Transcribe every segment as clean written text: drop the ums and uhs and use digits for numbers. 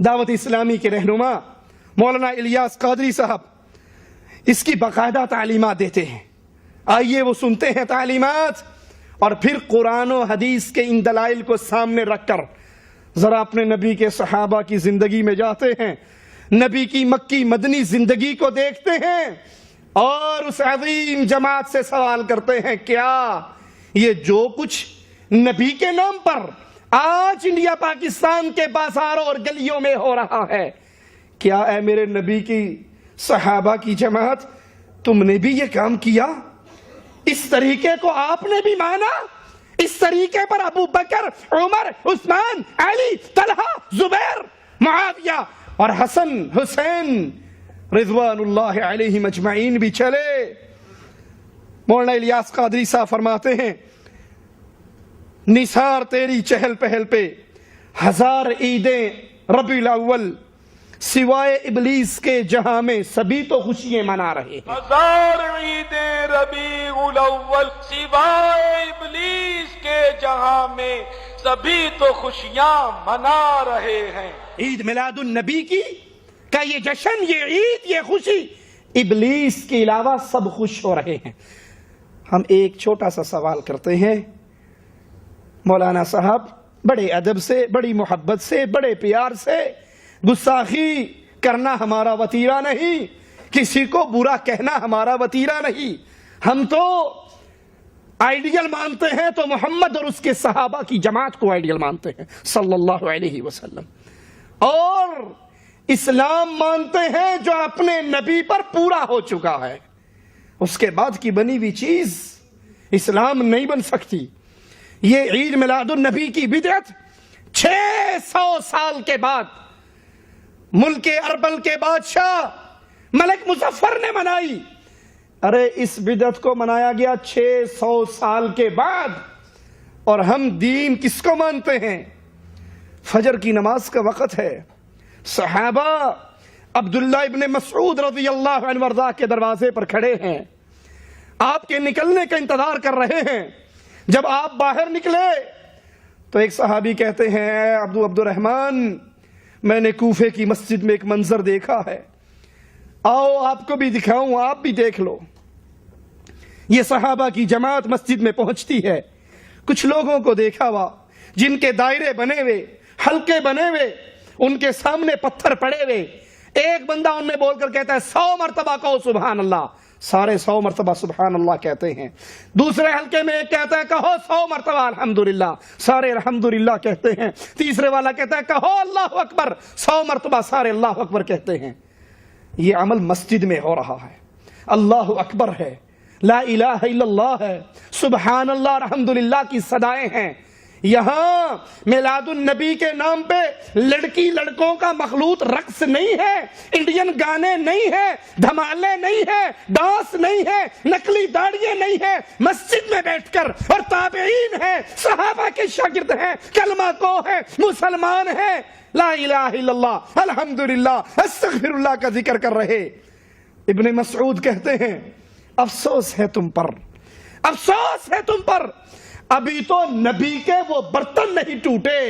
دعوت اسلامی کے رہنما مولانا الیاس قادری صاحب اس کی باقاعدہ تعلیمات دیتے ہیں. آئیے وہ سنتے ہیں تعلیمات اور پھر قرآن و حدیث کے ان دلائل کو سامنے رکھ کر ذرا اپنے نبی کے صحابہ کی زندگی میں جاتے ہیں, نبی کی مکی مدنی زندگی کو دیکھتے ہیں اور اس عظیم جماعت سے سوال کرتے ہیں, کیا یہ جو کچھ نبی کے نام پر آج انڈیا پاکستان کے بازاروں اور گلیوں میں ہو رہا ہے, کیا اے میرے نبی کی صحابہ کی جماعت تم نے بھی یہ کام کیا؟ اس طریقے کو آپ نے بھی مانا؟ اس طریقے پر ابو بکر, عمر, عثمان, علی, طلحہ, زبیر, معاویہ اور حسن, حسین رضوان اللہ علیہم اجمعین بھی چلے. مولانا الیاس قادری صاحب فرماتے ہیں, نثار تیری چہل پہل پہ ہزار عیدیں ربیع الاول, سوائے ابلیس کے جہاں میں سبھی تو خوشیاں منا رہے ہیں. ہزار عیدیں ربیع الاول سوائے ابلیس کے جہاں میں سبھی تو خوشیاں منا رہے ہیں. عید میلاد النبی کی کا یہ جشن, یہ عید, یہ خوشی, ابلیس کے علاوہ سب خوش ہو رہے ہیں. ہم ایک چھوٹا سا سوال کرتے ہیں, مولانا صاحب بڑے ادب سے, بڑی محبت سے, بڑے پیار سے, گستاخی کرنا ہمارا وتیرہ نہیں, کسی کو برا کہنا ہمارا وتیرہ نہیں. ہم تو آئیڈیل مانتے ہیں تو محمد اور اس کے صحابہ کی جماعت کو آئیڈیل مانتے ہیں صلی اللہ علیہ وسلم, اور اسلام مانتے ہیں جو اپنے نبی پر پورا ہو چکا ہے. اس کے بعد کی بنی ہوئی چیز اسلام نہیں بن سکتی. یہ عید میلاد النبی کی بدعت 600 سال کے بعد ملک اربل کے بادشاہ ملک مظفر نے منائی. ارے اس بدعت کو منایا گیا 600 سال کے بعد, اور ہم دین کس کو مانتے ہیں؟ فجر کی نماز کا وقت ہے, صحابہ عبداللہ ابن مسعود رضی اللہ عنہ وارضاہ کے دروازے پر کھڑے ہیں, آپ کے نکلنے کا انتظار کر رہے ہیں. جب آپ باہر نکلے تو ایک صحابی کہتے ہیں, اے عبد الرحمن, میں نے کوفے کی مسجد میں ایک منظر دیکھا ہے, آؤ آپ کو بھی دکھاؤں, آپ بھی دیکھ لو. یہ صحابہ کی جماعت مسجد میں پہنچتی ہے. کچھ لوگوں کو دیکھا ہوا جن کے دائرے بنے ہوئے, حلقے بنے ہوئے, ان کے سامنے پتھر پڑے ہوئے. ایک بندہ ان میں بول کر کہتا ہے 100 مرتبہ کہو سبحان اللہ. سارے 100 مرتبہ سبحان اللہ کہتے ہیں. دوسرے حلقے میں ایک کہتا ہے کہو 100 مرتبہ الحمدللہ. سارے الحمدللہ کہتے ہیں. تیسرے والا کہتا ہے کہو اللہ اکبر. 100 مرتبہ سارے اللہ اکبر کہتے ہیں. یہ عمل مسجد میں ہو رہا ہے. اللہ اکبر ہے, لا الہ الا اللہ ہے, سبحان اللہ, الحمدللہ کی صدائیں ہیں. یہاں میلاد النبی کے نام پہ لڑکی لڑکوں کا مخلوط رقص نہیں ہے, انڈین گانے نہیں ہیں, دھمالے نہیں ہیں, ڈانس نہیں ہے, نقلی داڑیاں نہیں ہیں. مسجد میں بیٹھ کر, اور تابعین ہیں, صحابہ کے شاگرد ہیں, کلمہ گو ہیں, مسلمان ہیں, لا الہ الا اللہ الحمدللہ استغفر اللہ کا ذکر کر رہے. ابن مسعود کہتے ہیں افسوس ہے تم پر, افسوس ہے تم پر, ابھی تو نبی کے وہ برتن نہیں ٹوٹے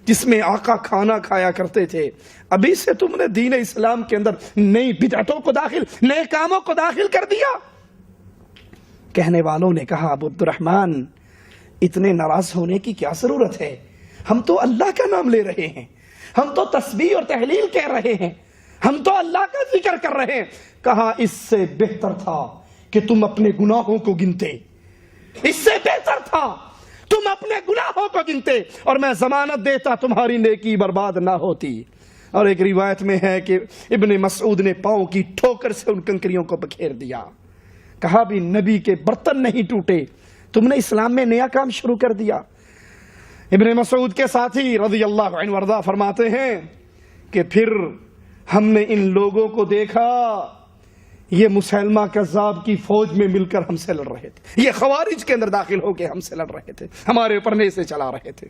جس میں آقا کھانا کھایا کرتے تھے. ابھی سے تم نے دین اسلام کے اندر نئی بدعتوں کو داخل, نئے کاموں کو داخل کر دیا. کہنے والوں نے کہا ابو عبدالرحمن اتنے ناراض ہونے کی کیا ضرورت ہے, ہم تو اللہ کا نام لے رہے ہیں, ہم تو تسبیح اور تحلیل کہہ رہے ہیں, ہم تو اللہ کا ذکر کر رہے ہیں. کہا اس سے بہتر تھا کہ تم اپنے گناہوں کو گنتے, اس سے بہتر تھا تم اپنے گناہوں کو گنتے, اور میں ضمانت دیتا تمہاری نیکی برباد نہ ہوتی. اور ایک روایت میں ہے کہ ابن مسعود نے پاؤں کی ٹھوکر سے ان کنکریوں کو بکھیر دیا. کہا بھی نبی کے برتن نہیں ٹوٹے, تم نے اسلام میں نیا کام شروع کر دیا. ابن مسعود کے ساتھی رضی اللہ عنہ وارضاہ فرماتے ہیں کہ پھر ہم نے ان لوگوں کو دیکھا, یہ مسلمہ کذاب کی فوج میں مل کر ہم سے لڑ رہے تھے, یہ خوارج کے اندر داخل ہو کے ہم سے لڑ رہے تھے, ہمارے اوپر نیزے چلا رہے تھے.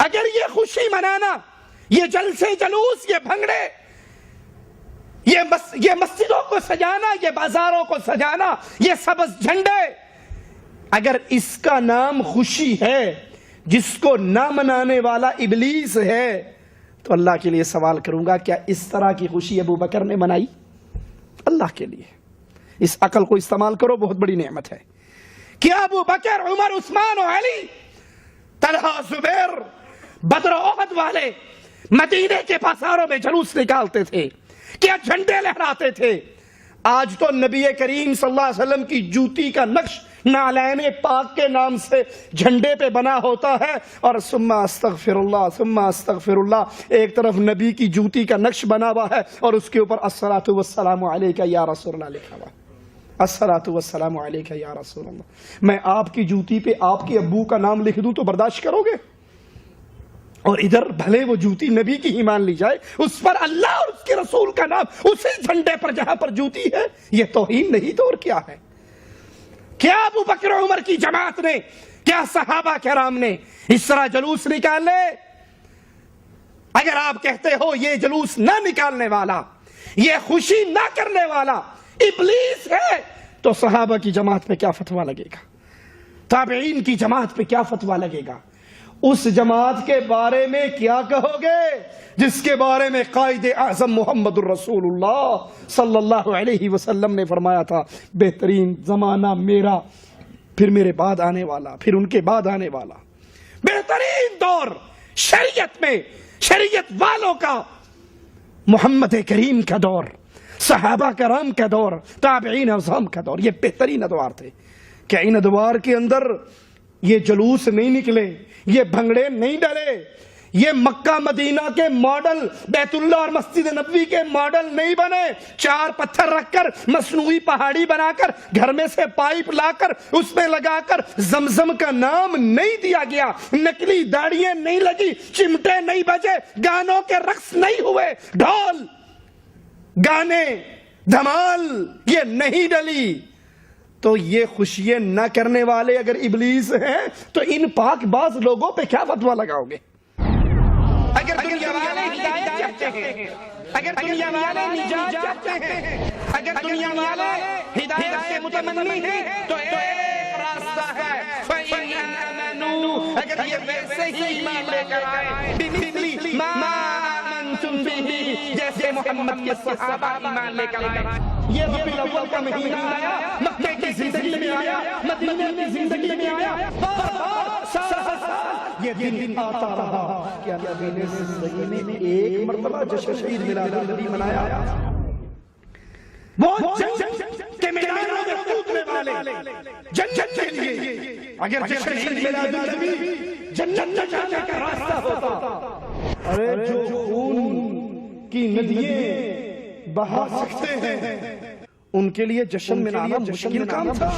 اگر یہ خوشی منانا, یہ جلسے جلوس, یہ بھنگڑے, یہ مسجدوں کو سجانا, یہ بازاروں کو سجانا, یہ سبز جھنڈے, اگر اس کا نام خوشی ہے جس کو نہ منانے والا ابلیس ہے، تو اللہ کے لیے سوال کروں گا، کیا اس طرح کی خوشی ابو بکر نے منائی؟ اللہ کے لیے اس عقل کو استعمال کرو، بہت بڑی نعمت ہے۔ کیا ابو بکر، عمر، عثمان و علی، طلحہ، زبیر، بدر و احد والے مدینے کے بازاروں میں جلوس نکالتے تھے؟ کیا جھنڈے لہراتے تھے؟ آج تو نبی کریم صلی اللہ علیہ وسلم کی جوتی کا نقش نعلین پاک کے نام سے جھنڈے پہ بنا ہوتا ہے، اور ثم استغفر اللہ ثم استغفر اللہ، ایک طرف نبی کی جوتی کا نقش بنا ہوا ہے اور اس کے اوپر الصلاۃ والسلام علیک یا رسول اللہ لکھا ہوا، الصلاۃ والسلام علیک یا رسول اللہ۔ میں آپ کی جوتی پہ آپ کے ابو کا نام لکھ دوں تو برداشت کرو گے؟ اور ادھر بھلے وہ جوتی نبی کی ہی مان لی جائے، اس پر اللہ اور اس کے رسول کا نام اسی جھنڈے پر جہاں پر جوتی ہے، یہ توہین نہیں تو اور کیا ہے؟ کیا ابو بکر و عمر کی جماعت نے، کیا صحابہ کرام نے اس طرح جلوس نکالے؟ اگر آپ کہتے ہو یہ جلوس نہ نکالنے والا، یہ خوشی نہ کرنے والا ابلیس ہے، تو صحابہ کی جماعت پہ کیا فتویٰ لگے گا؟ تابعین کی جماعت پہ کیا فتویٰ لگے گا؟ اس جماعت کے بارے میں کیا کہو گے جس کے بارے میں قائد اعظم محمد الرسول اللہ صلی اللہ علیہ وسلم نے فرمایا تھا، بہترین زمانہ میرا، پھر میرے بعد آنے والا، پھر ان کے بعد آنے والا بہترین دور شریعت میں، شریعت والوں کا محمد کریم کا دور، صحابہ کرام کا دور، تابعین اعظام کا دور، یہ بہترین ادوار تھے۔ کیا ان ادوار کے اندر یہ جلوس نہیں نکلے، یہ بھنگڑے نہیں ڈلے، یہ مکہ مدینہ کے ماڈل، بیت اللہ اور مسجد نبوی کے ماڈل نہیں بنے؟ چار پتھر رکھ کر، مصنوعی پہاڑی بنا کر، گھر میں سے پائپ لا کر اس میں لگا کر زمزم کا نام نہیں دیا گیا، نکلی داڑیاں نہیں لگی، چمٹے نہیں بجے، گانوں کے رقص نہیں ہوئے، ڈھول گانے دھمال یہ نہیں ڈلی، تو یہ خوشیاں نہ کرنے والے اگر ابلیس ہیں تو ان پاک باز لوگوں پہ کیا فتویٰ لگاؤ گے؟ اگر دنیا والے ہدایت چاہتے ہیں، اگر دنیا والے نجات چاہتے ہیں، اگر دنیا والے ہدایت کے متمنی ہیں تو ایک راستہ ہے، فَإِنْ آمَنُوا، اگر یہ ویسے ہی ایمان لے کر آئے، بِمِثْلِ مَا آمَنْتُمْ بِهِ، جیسے محمد کے صحابہ ایمان لے کر آئے۔ یہ ربیع الاول کا مہینہ آیا، مکے کی زندگی میں آیا، مدینے کی زندگی میں آیا، یہ دن آتا رہا، کیا نبی نے زندگی میں ایک مرتبہ جشن عید میلاد النبی منایا؟ وہ جنگ کے میدانوں میں کودنے والے جنت کے لیے اگر جشن عید میلاد النبی جنت جانے کا راستہ ہوتا، ارے جو خون کی ندییں بہا سکتے ہیں ان کے لیے جشن منانا مشکل کام تھا۔